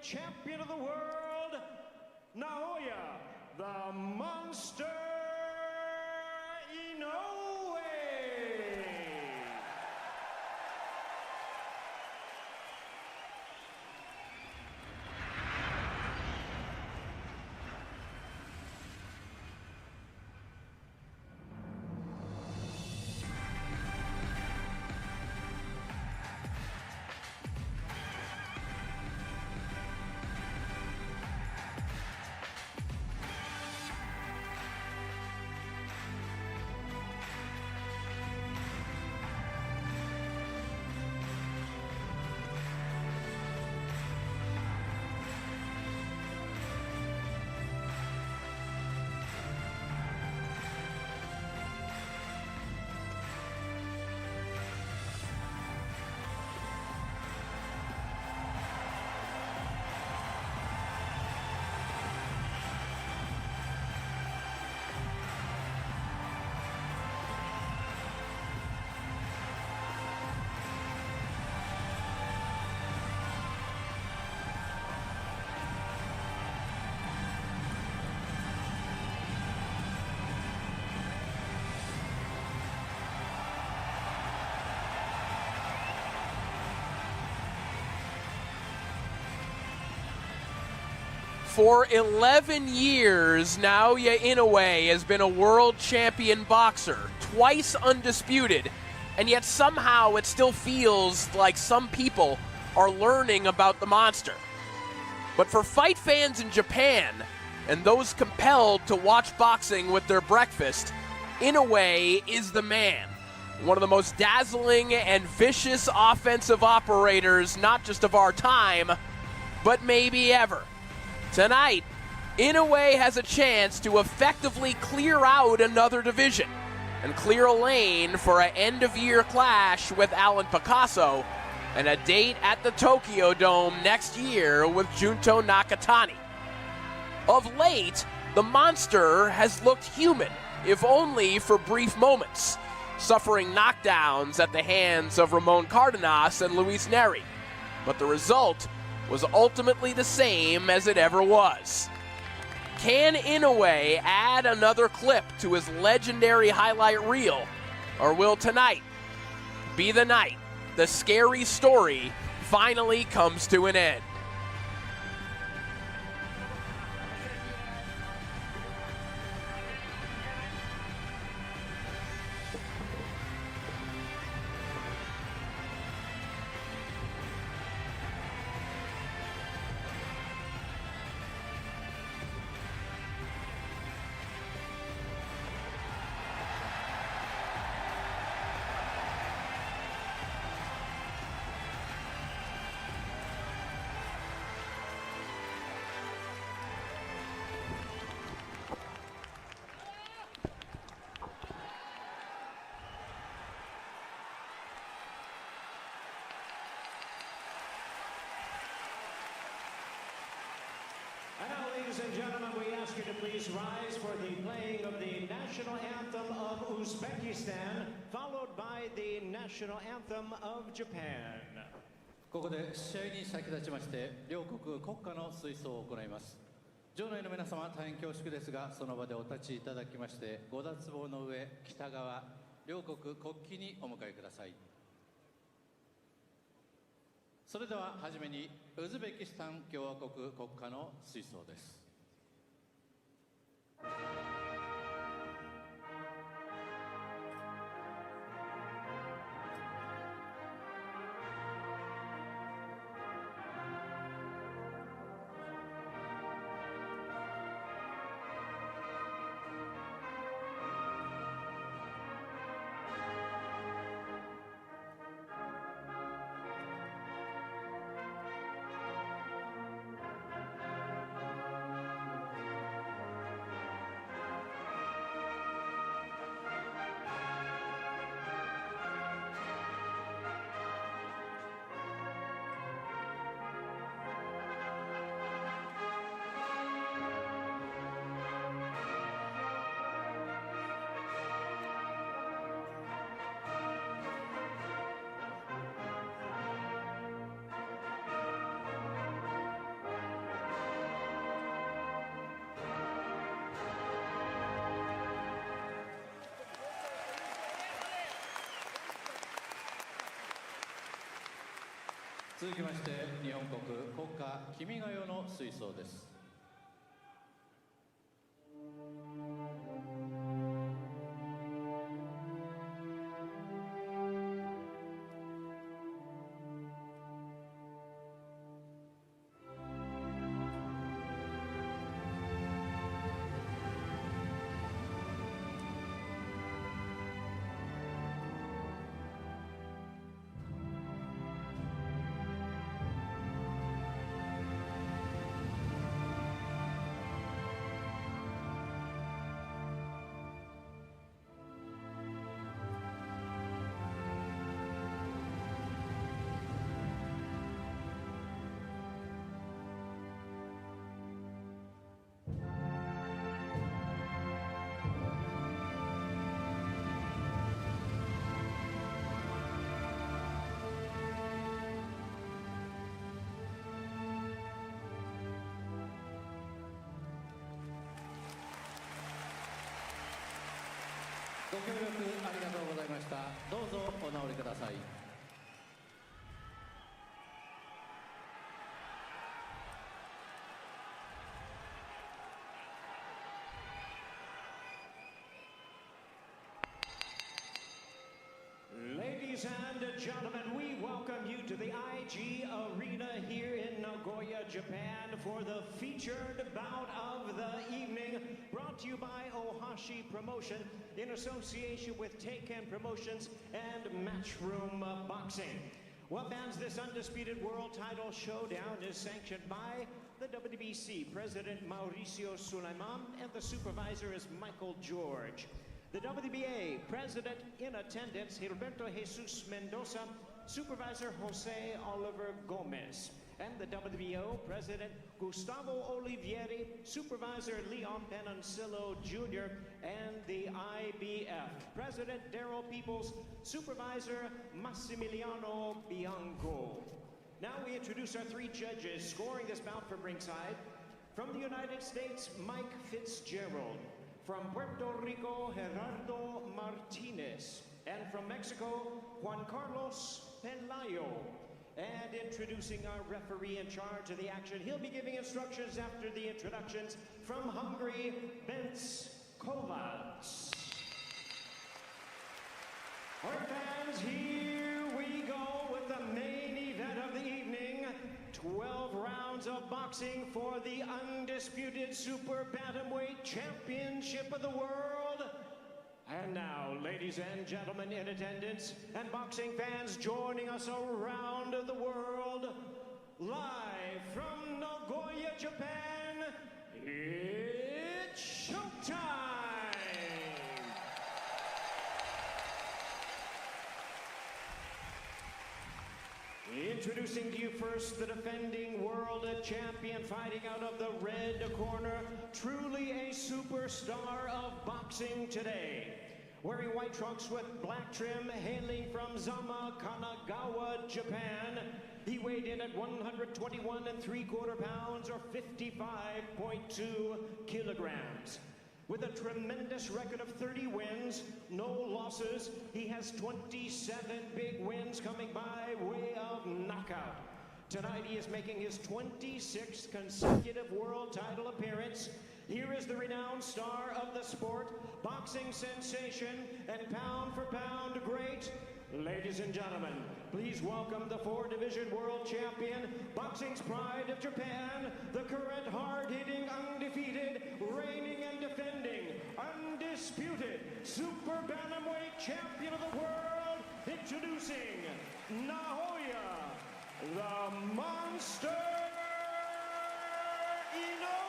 champion of the world, Naoya, the Monster Inoue. For 11 years, Naoya Inoue has been a world champion boxer, twice undisputed, and yet somehow it still feels like some people are learning about the monster. But for fight fans in Japan, and those compelled to watch boxing with their breakfast, Inoue is the man. One of the most dazzling and vicious offensive operators, not just of our time, but maybe ever. Tonight, Inoue has a chance to effectively clear out another division and clear a lane for an end-of-year clash with Alan Picasso and a date at the Tokyo Dome next year with Junto Nakatani. Of late, the monster has looked human, if only for brief moments, suffering knockdowns at the hands of Ramon Cardenas and Luis Neri. But the result was ultimately the same as it ever was. Can Inoue add another clip to his legendary highlight reel, or will tonight be the night the scary story finally comes to an end? And now, ladies and gentlemen, we ask you to please rise for the playing of the national anthem of Uzbekistan, followed by the national anthem of Japan. ここで試合に先立ちまして両国国歌の吹奏を行います。場内の皆様、大変恐縮ですが、その場でお立ちいただきましてご脱帽の上、北側両国国旗にお迎えください。それでははじめにウズベキスタン共和国国歌の吹奏です。続きまして日本国国歌「君が代」の吹奏です。ご協力ありがとうございました。どうぞお直りください。Ladies and gentlemen, we welcome you to the IG Arena here in Nagoya, Japan for the featured bout of the evening, brought to you by Ohashi Promotion in association with Teiken Promotions and Matchroom Boxing. What bans this undisputed world title showdown is sanctioned by the WBC President Mauricio Sulaiman, and the supervisor is Michael George. The WBA President in attendance, Gilberto Jesus Mendoza, Supervisor Jose Oliver Gomez, and the WBO President Gustavo Olivieri, Supervisor Leon Penancillo Jr., and the IBF President Daryl Peoples, Supervisor Massimiliano Bianco. Now we introduce our three judges scoring this bout from ringside. From the United States, Mike Fitzgerald. From Puerto Rico, Gerardo Martinez. And from Mexico, Juan Carlos Pelayo. And introducing our referee in charge of the action, he'll be giving instructions after the introductions. From Hungary, Bence Kovacs. All right, fans, here we go with the main event of the evening. 12 rounds of boxing for the undisputed Super Bantamweight Championship of the world. And now, ladies and gentlemen in attendance, and boxing fans joining us around the world, live from Nagoya, Japan, it's showtime! Introducing to you first the defending world champion, fighting out of the red corner, truly a superstar of boxing today. Wearing white trunks with black trim, hailing from Zama, Kanagawa, Japan. He weighed in at 121 3/4 pounds or 55.2 kilograms. With a tremendous record of 30 wins, no losses, he has 27 big wins coming by way of knockout. Tonight he is making his 26th consecutive world title appearance. Here is the renowned star of the sport, boxing sensation, and pound for pound great. Ladies and gentlemen, please welcome the 4-division world champion, boxing's pride of Japan, the current hard-hitting, undefeated, reigning and defending, undisputed Super Bantamweight champion of the world, introducing Naoya, the Monster Inoue!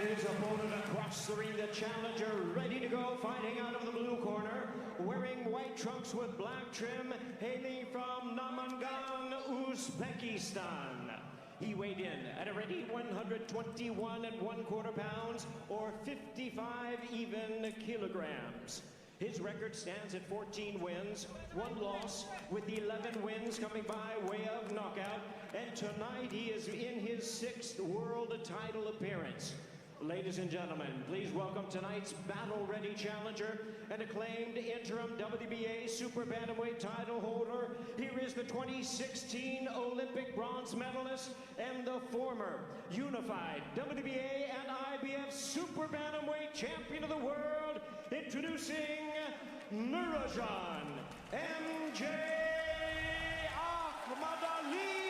His opponent across the ring, the challenger, ready to go, fighting out of the blue corner, wearing white trunks with black trim, hailing from Namangan, Uzbekistan. He weighed in at a ready 121 1/4 pounds or 55 even kilograms. His record stands at 14 wins, 1 loss, with 11 wins coming by way of knockout. And tonight he is in his 6th world title appearance. Ladies and gentlemen, please welcome tonight's battle-ready challenger and acclaimed interim WBA super bantamweight title holder. Here is the 2016 Olympic bronze medalist and the former unified WBA and IBF super bantamweight champion of the world, introducing Nurajan MJ Ahmadali.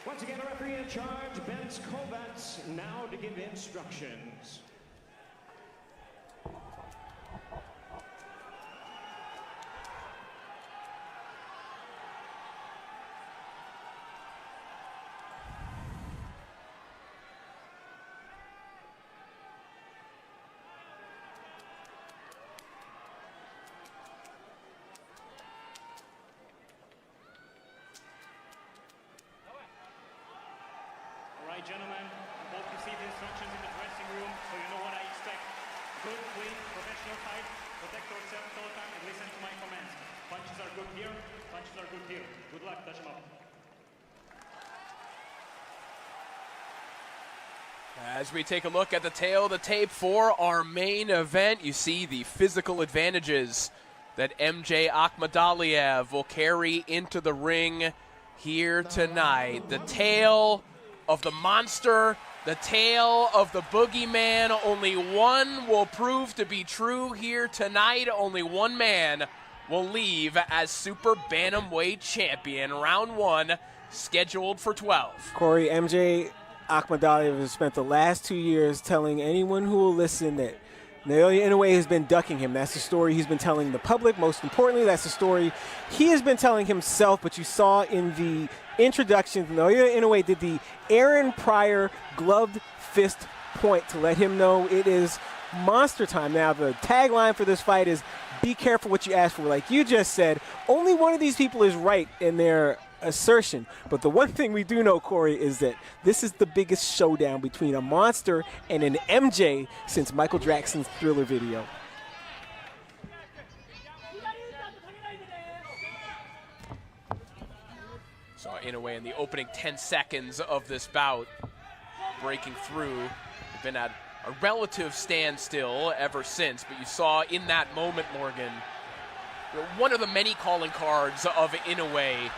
Once again, a referee in charge, Benz Kovats, now to give instructions. All right, gentlemen, I hope you see the instructions in the dressing room, so you know what I expect. Good, clean, professional fight. Protect yourself all the time and listen to my commands. Punches are good here, punches are good here. Good luck, touch them up. As we take a look at the tail of the tape for our main event, you see the physical advantages that MJ Akhmadaliev will carry into the ring here tonight. The tale of the monster, the tale of the boogeyman. Only one will prove to be true here tonight. Only one man will leave as super bantamweight champion. Round one scheduled for 12. Corey, MJ Akhmadaliev has spent the last 2 years telling anyone who will listen that Naoya Inoue has been ducking him. That's the story he's been telling the public. Most importantly, that's the story he has been telling himself. But you saw in the introduction, Naoya Inoue did the Aaron Pryor gloved fist point to let him know it is monster time. Now, the tagline for this fight is, be careful what you ask for. Like you just said, only one of these people is right in their assertion. But the one thing we do know, Corey, is that this is the biggest showdown between a monster and an MJ since Michael Jackson's Thriller video. Saw Inoue in the opening 10 seconds of this bout breaking through. They've been at a relative standstill ever since, but you saw in that moment, Morgan, one of the many calling cards of Inoue,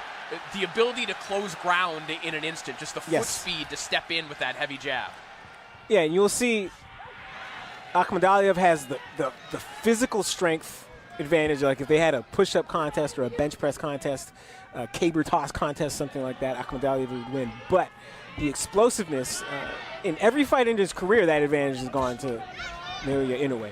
the ability to close ground in an instant, just the foot speed to step in with that heavy jab. Yeah, and you'll see Akhmadaliev has the physical strength advantage. Like if they had a push-up contest or a bench press contest, a caber toss contest, something like that, Akhmadaliev would win. But the explosiveness, in every fight in his career, that advantage has gone to Naoya Inoue.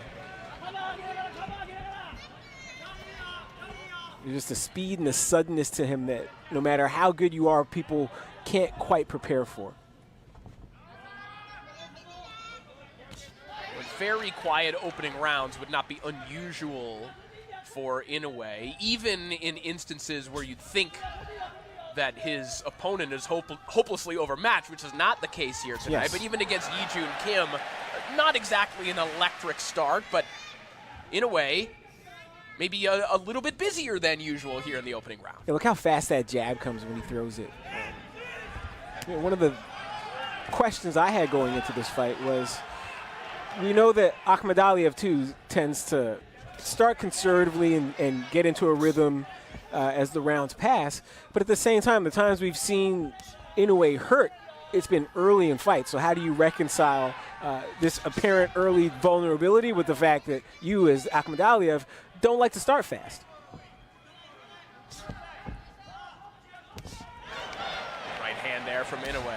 There's just the speed and the suddenness to him that no matter how good you are, people can't quite prepare for. Very quiet opening rounds would not be unusual for Inoue, even in instances where you'd think that his opponent is hopelessly overmatched, which is not the case here tonight. Yes. But even against Yi Jun Kim, not exactly an electric start, but Inoue maybe a little bit busier than usual here in the opening round. Yeah, look how fast that jab comes when he throws it. One of the questions I had going into this fight was, we know that Akhmadaliev, too, tends to start conservatively and get into a rhythm as the rounds pass. But at the same time, the times we've seen Inoue hurt, it's been early in fights. So how do you reconcile this apparent early vulnerability with the fact that you, as Akhmadaliev, don't like to start fast? Right hand there from Inoue.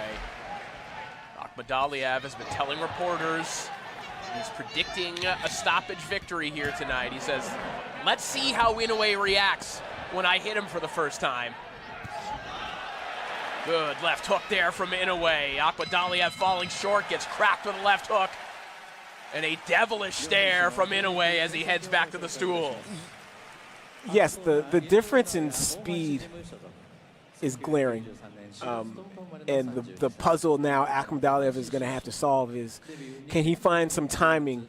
Akhmadaliev has been telling reporters he's predicting a stoppage victory here tonight. He says, let's see how Inoue reacts when I hit him for the first time. Good left hook there from Inoue. Akhmadaliev falling short, gets cracked with a left hook. And a devilish stare from Inoue as he heads back to the stool. Yes, the difference in speed is glaring. And the puzzle now Akhmadaliev is going to have to solve is, can he find some timing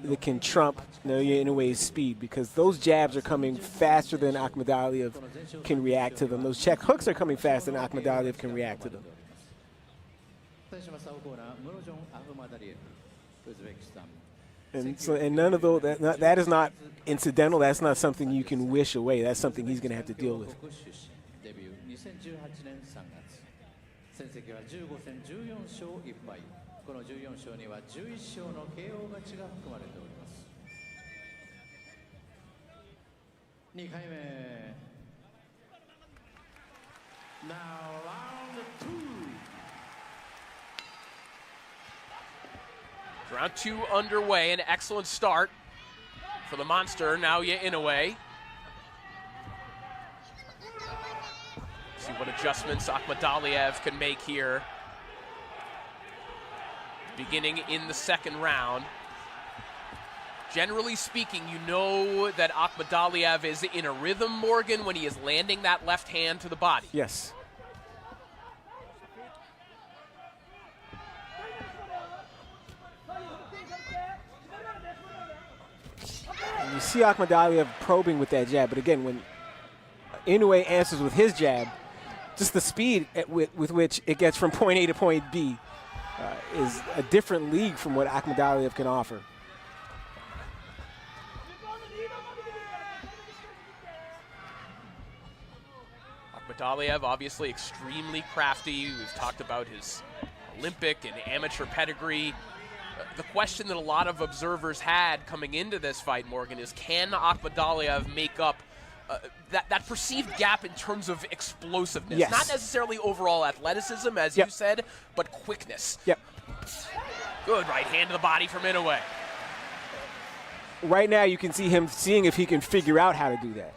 that can trump Naoya Inoue's speed, because those jabs are coming faster than Akhmadaliev can react to them. Those check hooks are coming faster than Akhmadaliev can react to them. And none of those, that is not incidental. That's not something you can wish away. That's something he's going to have to deal with. 戦績は15戦14勝1敗。この14勝には11勝の KO 勝ちが含まれております。2回目。Now round 2. Round 2 underway, an excellent start for the monster, Naoya Inoue. See what adjustments Akhmadaliev can make here. Beginning in the second round. Generally speaking, you know that Akhmadaliev is in a rhythm, Morgan, when he is landing that left hand to the body. Yes. And you see Akhmadaliev probing with that jab, but again, when Inoue answers with his jab, just the speed with which it gets from point A to point B is a different league from what Akhmadaliev can offer. Akhmadaliev, obviously extremely crafty. We've talked about his Olympic and amateur pedigree. The question that a lot of observers had coming into this fight, Morgan, is can Akhmadaliev make up that perceived gap in terms of explosiveness? Yes. Not necessarily overall athleticism, as Yep. you said, but quickness. Yep. Good right hand to the body from Inoue. Right now you can see him seeing if he can figure out how to do that.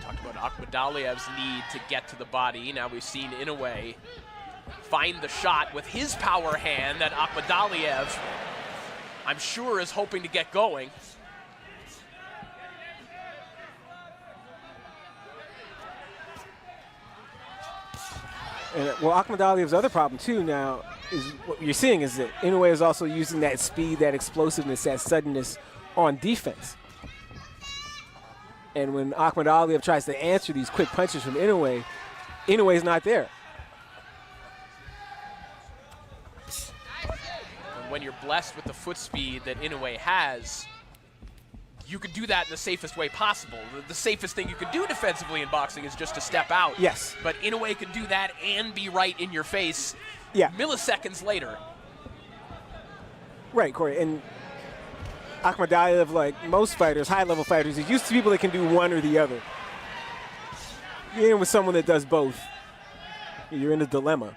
Talked about Akhmadaliev's need to get to the body. Now we've seen Inoue find the shot with his power hand that Akhmadaliev, I'm sure, is hoping to get going. And, well, Akhmadaliev's other problem too now is what you're seeing is that Inoue is also using that speed, that explosiveness, that suddenness on defense. And when Akhmadaliev tries to answer these quick punches from Inoue, Inoue's not there. When you're blessed with the foot speed that Inoue has, you can do that in the safest way possible. The safest thing you can do defensively in boxing is just to step out. Yes. But Inoue can do that and be right in your face milliseconds later. Right, Corey. And Akhmadaliev, like most fighters, high-level fighters, is used to people that can do one or the other. You're in with someone that does both, you're in a dilemma.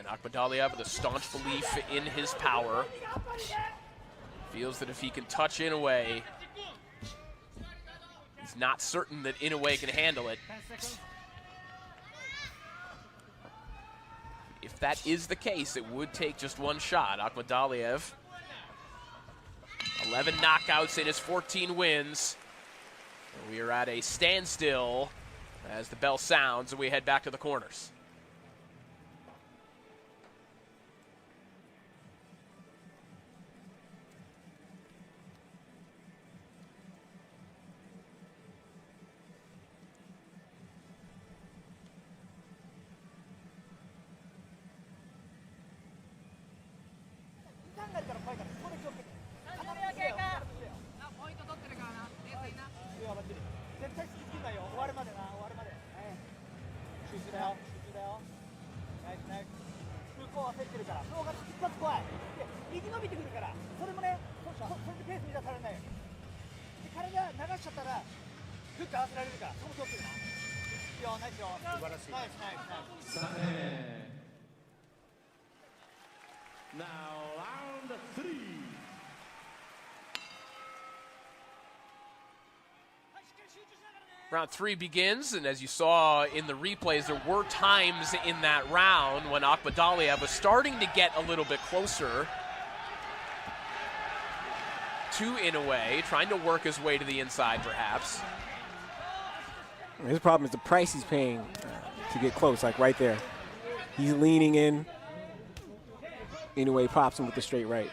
Akhmadaliev with a staunch belief in his power. Feels that if he can touch Inoue, he's not certain that Inoue can handle it. If that is the case, it would take just one shot. Akhmadaliev, 11 knockouts in his 14 wins. We are at a standstill as the bell sounds and we head back to the corners. Now round 3. Round 3 begins, and as you saw in the replays, there were times in that round when Akhmadaliev was starting to get a little bit closer to Inoue, trying to work his way to the inside perhaps. His problem is the price he's paying to get close, like right there. He's leaning in. Inoue pops him with the straight right.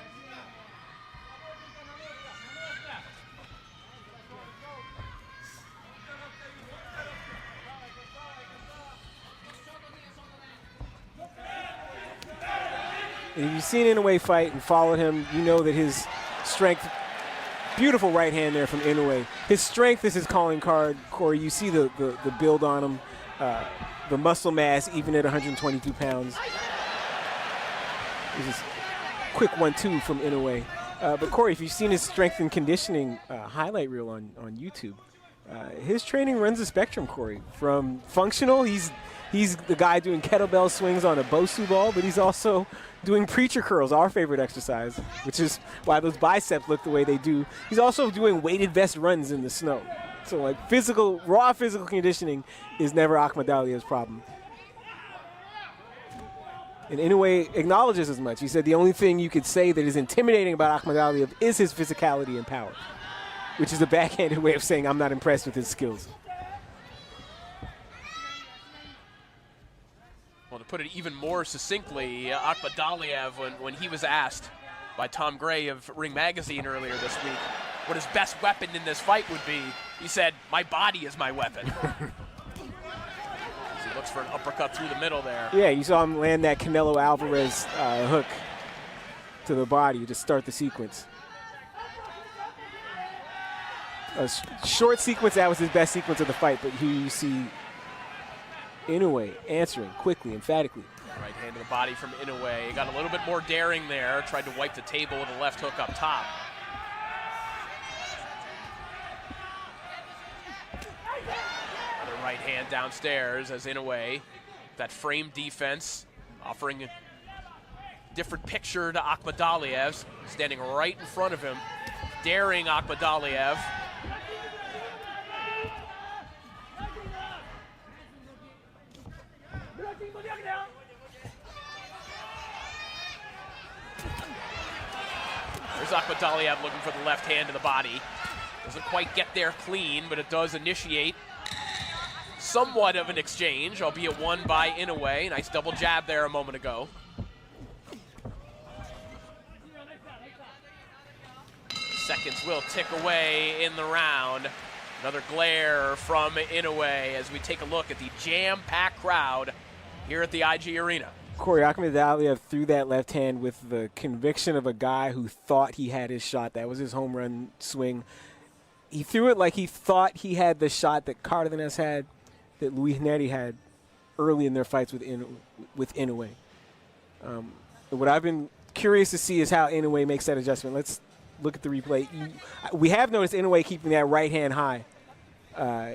And if you've seen Inoue fight and followed him, you know that his strength, beautiful right hand there from Inoue. His strength is his calling card, Corey. You see the build on him, the muscle mass, even at 122 pounds. This is quick 1-2 from Inoue. But Corey, if you've seen his strength and conditioning highlight reel on YouTube, his training runs a spectrum, Corey. From functional, he's the guy doing kettlebell swings on a Bosu ball, but he's also doing preacher curls, our favorite exercise, which is why those biceps look the way they do. He's also doing weighted vest runs in the snow. So like raw physical conditioning is never Akhmadaliev's problem. And Inoue acknowledges as much. He said the only thing you could say that is intimidating about Akhmadaliev is his physicality and power, which is a backhanded way of saying I'm not impressed with his skills. Well, to put it even more succinctly, Akhmadaliev, when he was asked by Tom Gray of Ring Magazine earlier this week what his best weapon in this fight would be, he said, "My body is my weapon." He looks for an uppercut through the middle there. Yeah, you saw him land that Canelo Alvarez hook to the body to start the sequence. A short sequence, that was his best sequence of the fight, but here you see Inoue answering quickly, emphatically. Right hand to the body from Inoue. He got a little bit more daring there. Tried to wipe the table with a left hook up top. Another right hand downstairs as Inoue, that frame defense, offering a different picture to Akhmadaliev, standing right in front of him, daring Akhmadaliev. There's Akhmadaliev looking for the left hand to the body. Doesn't quite get there clean, but it does initiate somewhat of an exchange, albeit won by Inoue. Nice double jab there a moment ago. Seconds will tick away in the round. Another glare from Inoue as we take a look at the jam-packed crowd here at the IG Arena. Corey, Akhmadaliev threw that left hand with the conviction of a guy who thought he had his shot. That was his home run swing. He threw it like he thought he had the shot that Cardenas had, that Luis Neri had early in their fights with Inoue. What I've been curious to see is how Inoue makes that adjustment. Let's look at the replay. We have noticed Inoue keeping that right hand high.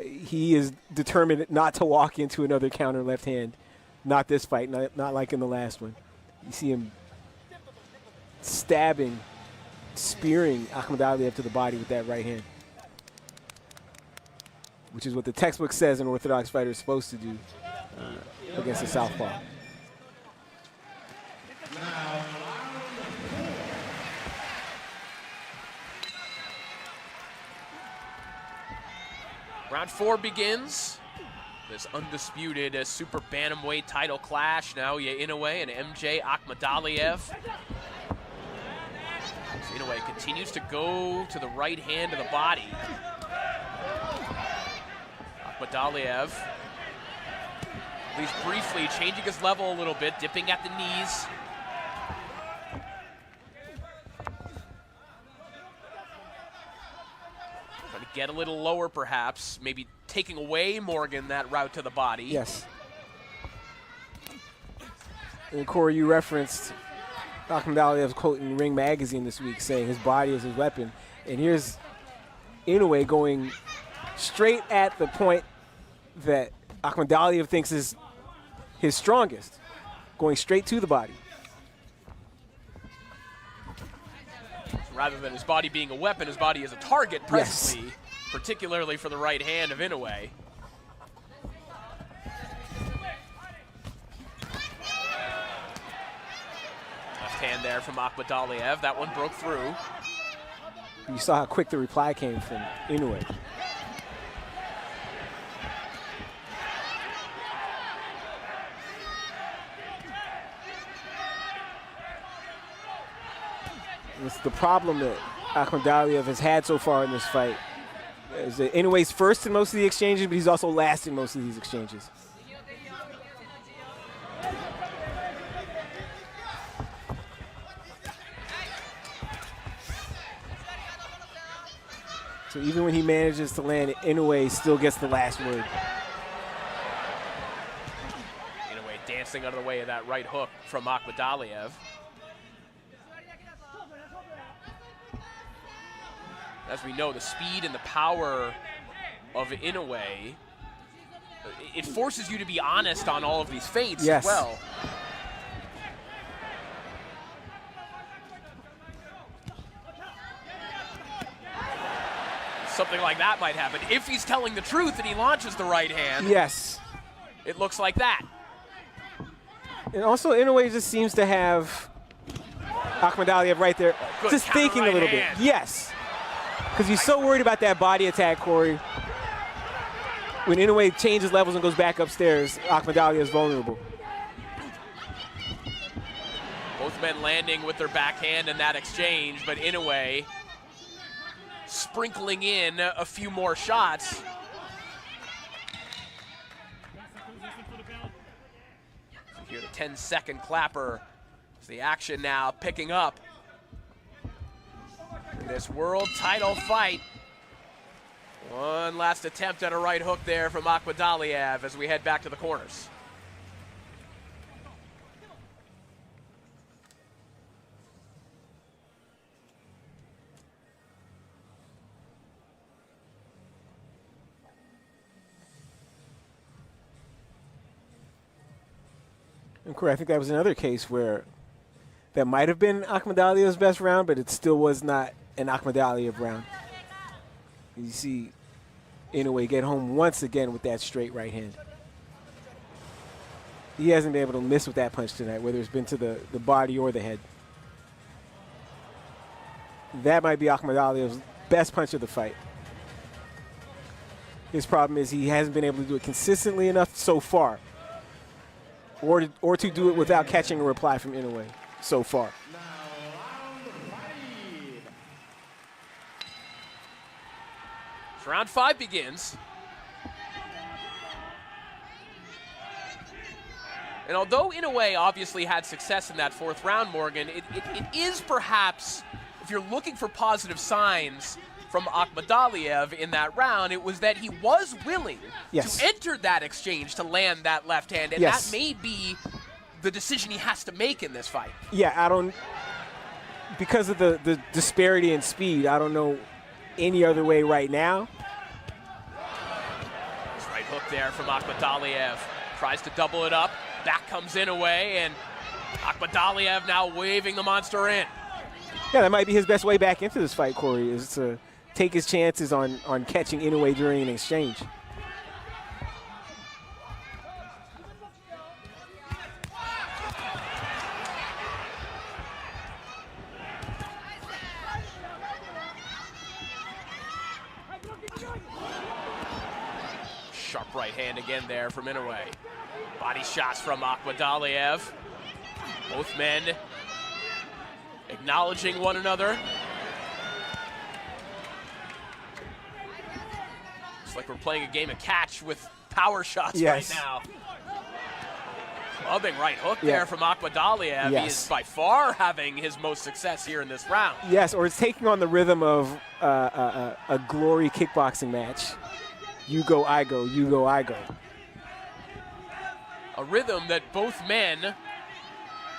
He is determined not to walk into another counter left hand. Not this fight, not like in the last one. You see him stabbing, spearing Akhmadaliev to the body with that right hand, which is what the textbook says an orthodox fighter is supposed to do against a southpaw. Round 4 begins. This undisputed super bantamweight title clash. Naoya Inoue and MJ Akhmadaliev. So Inoue continues to go to the right hand of the body. Akhmadaliev, at least briefly, changing his level a little bit, dipping at the knees. Trying to get a little lower, perhaps, maybe taking away Morgan that route to the body. Yes. And Corey, you referenced Akhmadaliev's quote in Ring Magazine this week saying his body is his weapon. And here's Inoue going straight at the point that Akhmadaliev thinks is his strongest, going straight to the body. Rather than his body being a weapon, his body is a target presently. Yes. Particularly for the right hand of Inoue. Left hand there from Akhmadaliev. That one broke through. You saw how quick the reply came from Inoue. It's the problem that Akhmadaliev has had so far in this fight. Is that Inoue's first in most of the exchanges, but he's also last in most of these exchanges. So even when he manages to land, Inoue still gets the last word. Inoue dancing out of the way of that right hook from Akhmadaliev. As we know, the speed and the power of Inoue, it forces you to be honest on all of these feints as well. Something like that might happen. If he's telling the truth and he launches the right hand, yes, it looks like that. And also, Inoue just seems to have Akhmadaliev right there, Good just thinking right a little hand. bit. Yes, because he's so worried about that body attack, Corey. When Inoue changes levels and goes back upstairs, Akhmadaliev is vulnerable. Both men landing with their backhand in that exchange, but Inoue sprinkling in a few more shots. So here the 10-second clapper. The action now picking up in this world title fight. One last attempt at a right hook there from Akhmadaliev as we head back to the corners. And Corey, I think that was another case where that might have been Akhmadaliev's best round, but it still was not an Akhmadaliev round. You see Inoue get home once again with that straight right hand. He hasn't been able to miss with that punch tonight, whether it's been to the body or the head. That might be Akhmadaliev's best punch of the fight. His problem is he hasn't been able to do it consistently enough so far, or to do it without catching a reply from Inoue so far. So round 5 begins. And although Inoue obviously had success in that 4th round, Morgan, it is perhaps, if you're looking for positive signs from Akhmadaliev in that round, it was that he was willing to enter that exchange to land that left hand, and that may be the decision he has to make in this fight. Yeah, because of the disparity in speed, I don't know any other way right now. This right hook there from Akhmadaliev. Tries to double it up. Back comes Inoue, and Akhmadaliev now waving the monster in. Yeah, that might be his best way back into this fight, Corey, is to take his chances on catching Inoue during an exchange. Sharp right hand again there from Inoue. Body shots from Akhmadaliev. Both men acknowledging one another. It's like we're playing a game of catch with power shots right now. Clubbing right hook there from Akhmadaliev. He is by far having his most success here in this round. Yes, or it's taking on the rhythm of a glory kickboxing match. You go, I go, you go, I go. A rhythm that both men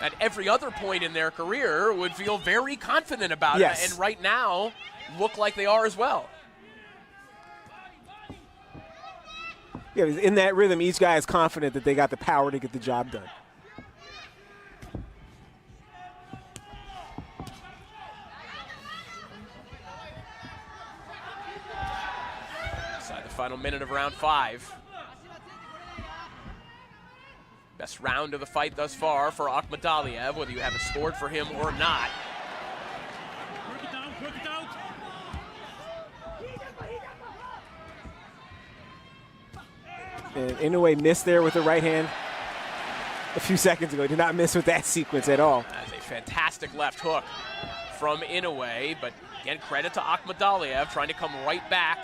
at every other point in their career would feel very confident about it, and right now look like they are as well. Yeah, in that rhythm, each guy is confident that they got the power to get the job done. Inside the final minute of round 5. Best round of the fight thus far for Akhmadaliev, whether you have it scored for him or not. Work it out, work it out. And Inoue missed there with the right hand a few seconds ago. Did not miss with that sequence at all. That's a fantastic left hook from Inoue, but again, credit to Akhmadaliev trying to come right back.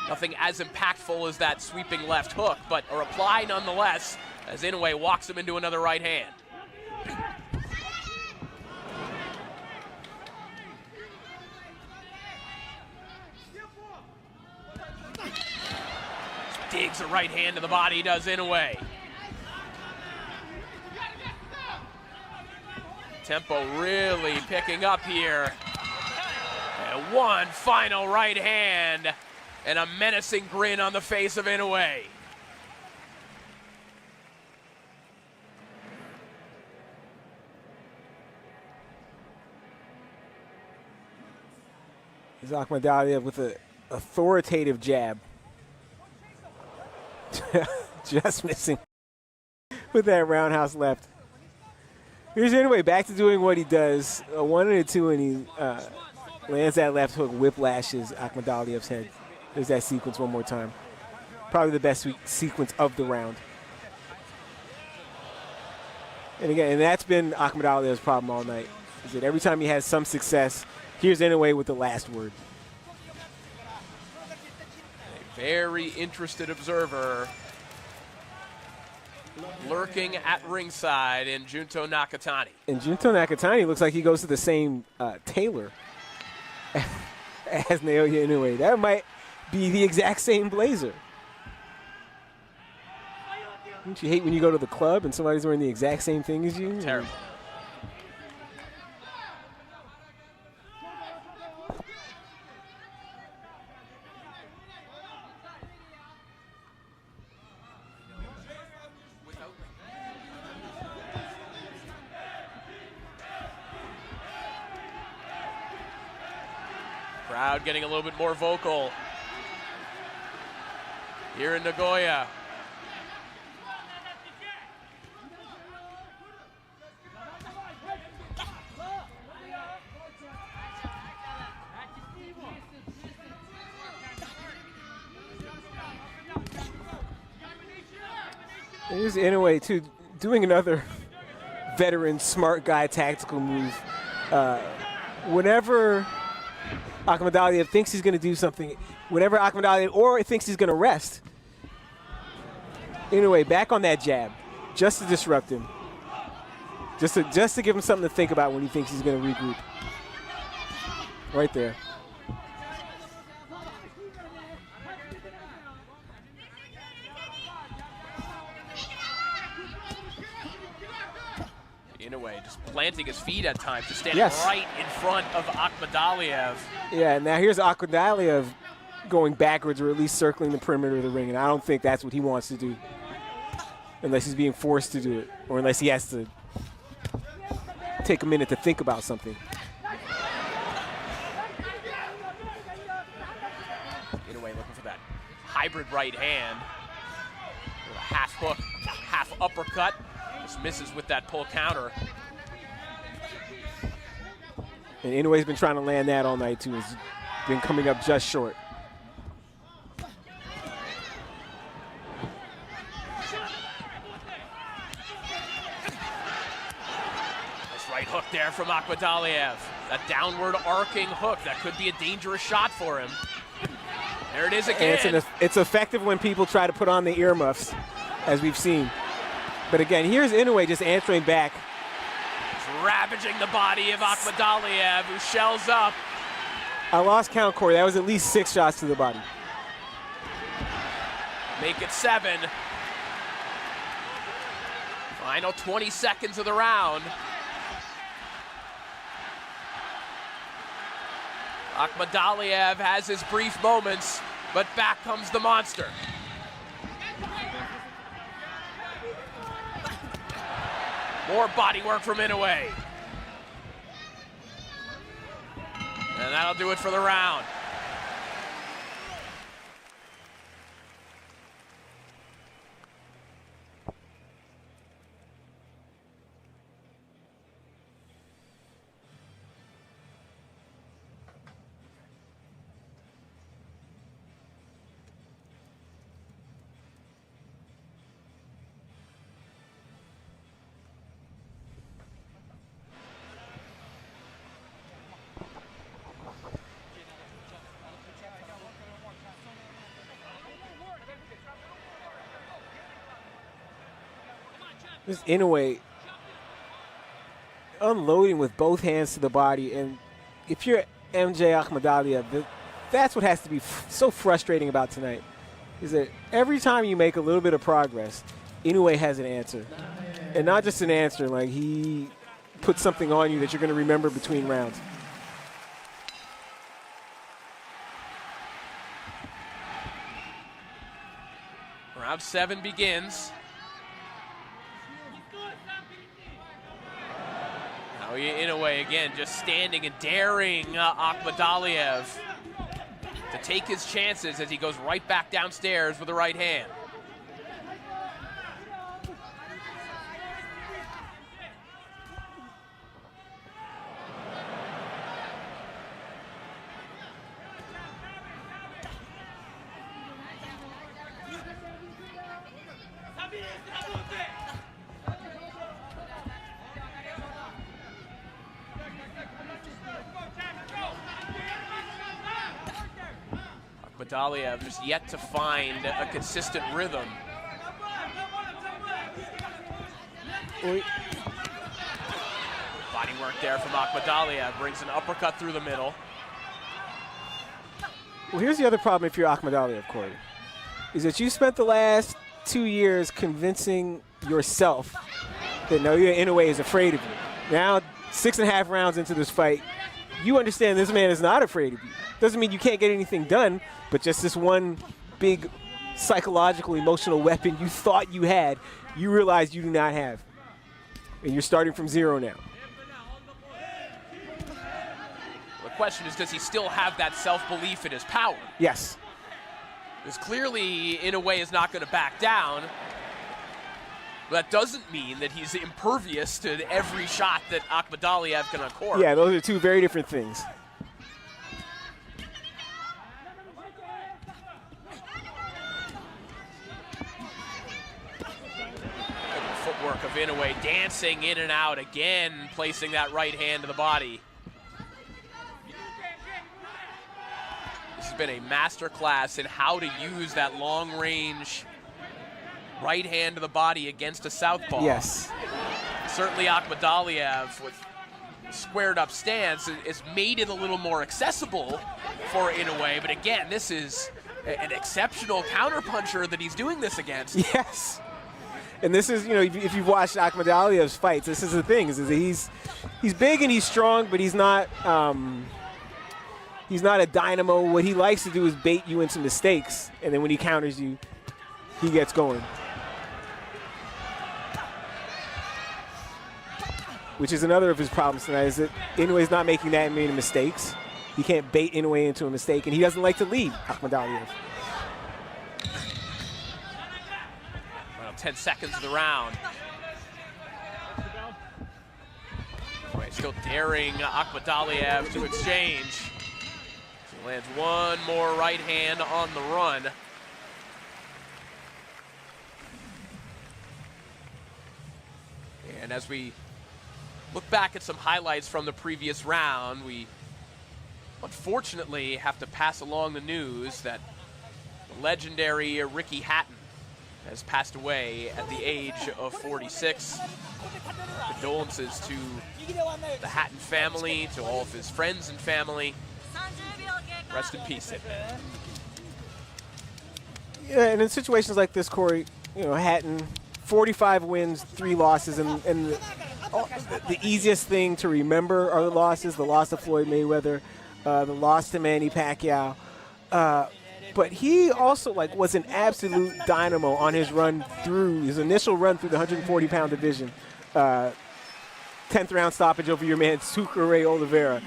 Nothing as impactful as that sweeping left hook, but a reply nonetheless as Inoue walks him into another right hand. Digs a right hand to the body, does Inoue. Tempo really picking up here. And one final right hand and a menacing grin on the face of Inoue. Here's Akhmadaliev with an authoritative jab. Just missing with that roundhouse left. Here's Inoue back to doing what he does. 1 and a 2, and he lands that left hook, whiplashes Akhmadaliev's head. There's that sequence one more time. Probably the best sequence of the round. And again, and that's been Akhmadaliev's problem all night, is that every time he has some success, here's Inoue with the last word. A very interested observer lurking at ringside in Junto Nakatani. And Junto Nakatani looks like he goes to the same tailor as Naoya Inoue. That might be the exact same blazer. Don't you hate when you go to the club and somebody's wearing the exact same thing as you? Terrible. Crowd getting a little bit more vocal here in Nagoya. Here's Inoue, too, doing another veteran, smart guy tactical move. Whenever Akhmadaliev thinks he's going to do something, whenever Akhmadaliev or thinks he's going to rest, Inoue back on that jab, just to disrupt him, just to give him something to think about when he thinks he's going to regroup. Right there. Inoue just planting his feet at times, just standing right in front of Akhmadaliev. Yeah, now here's Akhmadaliev going backwards, or at least circling the perimeter of the ring, and I don't think that's what he wants to do, unless he's being forced to do it, or unless he has to take a minute to think about something. Inoue looking for that hybrid right hand with a half hook, half uppercut. Just misses with that pull counter. And Inoue's been trying to land that all night, too. Has been coming up just short. Nice right hook there from Akhmadaliev. That downward arcing hook, that could be a dangerous shot for him. There it is again. And it's effective when people try to put on the earmuffs, as we've seen. But again, here's Inoue just answering back. Ravaging the body of Akhmadaliev, who shells up. I lost count, Corey. That was at least 6 shots to the body. Make it 7. Final 20 seconds of the round. Akhmadaliev has his brief moments, but back comes the monster. More body work from Inoue. And that'll do it for the round. This Inoue unloading with both hands to the body, and if you're MJ Akhmadaliev, that's what has to be so frustrating about tonight, is that every time you make a little bit of progress, Inoue has an answer. And not just an answer, like he puts something on you that you're going to remember between rounds. Round 7 begins. Naoya Inoue again just standing and daring Akhmadaliev to take his chances as he goes right back downstairs with the right hand. Akhmadaliev just yet to find a consistent rhythm. Body work there from Akhmadaliev, brings an uppercut through the middle. Well, here's the other problem if you're Akhmadaliev, Corey, is that you spent the last 2 years convincing yourself that Naoya Inoue is afraid of you. Now, 6.5 rounds into this fight, you understand this man is not afraid of you. Doesn't mean you can't get anything done, but just this one big psychological, emotional weapon you thought you had, you realize you do not have. And you're starting from 0 now. The question is, does he still have that self-belief in his power? Yes. Because clearly Inoue is not going to back down. But that doesn't mean that he's impervious to every shot that Akhmadaliev can accord. Yeah, those are two very different things. Footwork of Inoue dancing in and out again, placing that right hand to the body. This has been a master class in how to use that long range right hand to the body against a southpaw. Yes. Certainly Akhmadaliev with squared up stance has made it a little more accessible for Inoue, but again, this is an exceptional counterpuncher that he's doing this against. Yes. And this is, you know, if you've watched Akhmadaliev's fights, this is the thing, is that he's big and he's strong, but he's not a dynamo. What he likes to do is bait you into mistakes, and then when he counters you, he gets going. Which is another of his problems tonight, is that Inoue's not making that many mistakes. He can't bait Inoue into a mistake, and he doesn't like to lead Akhmadaliev. 10 seconds of the round. Inoue still daring Akhmadaliev to exchange. He lands one more right hand on the run. And as we look back at some highlights from the previous round, we unfortunately have to pass along the news that the legendary Ricky Hatton has passed away at the age of 46. Condolences to the Hatton family, to all of his friends and family. Rest in peace. Yeah, and in situations like this, Corey, you know, Hatton, 45 wins, 3 losses, and the easiest thing to remember are the losses: the loss to Floyd Mayweather, the loss to Manny Pacquiao. But he also was an absolute dynamo on his run through his initial run through the 140-pound division. 10th round stoppage over your man Sucre Oliveira,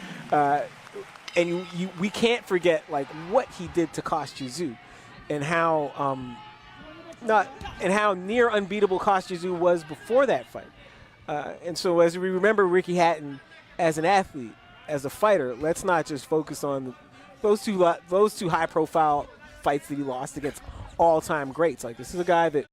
and we can't forget what he did to Kostya and how near unbeatable Kostya was before that fight. And so as we remember Ricky Hatton as an athlete, as a fighter, let's not just focus on those two high-profile fights that he lost against all-time greats. This is a guy that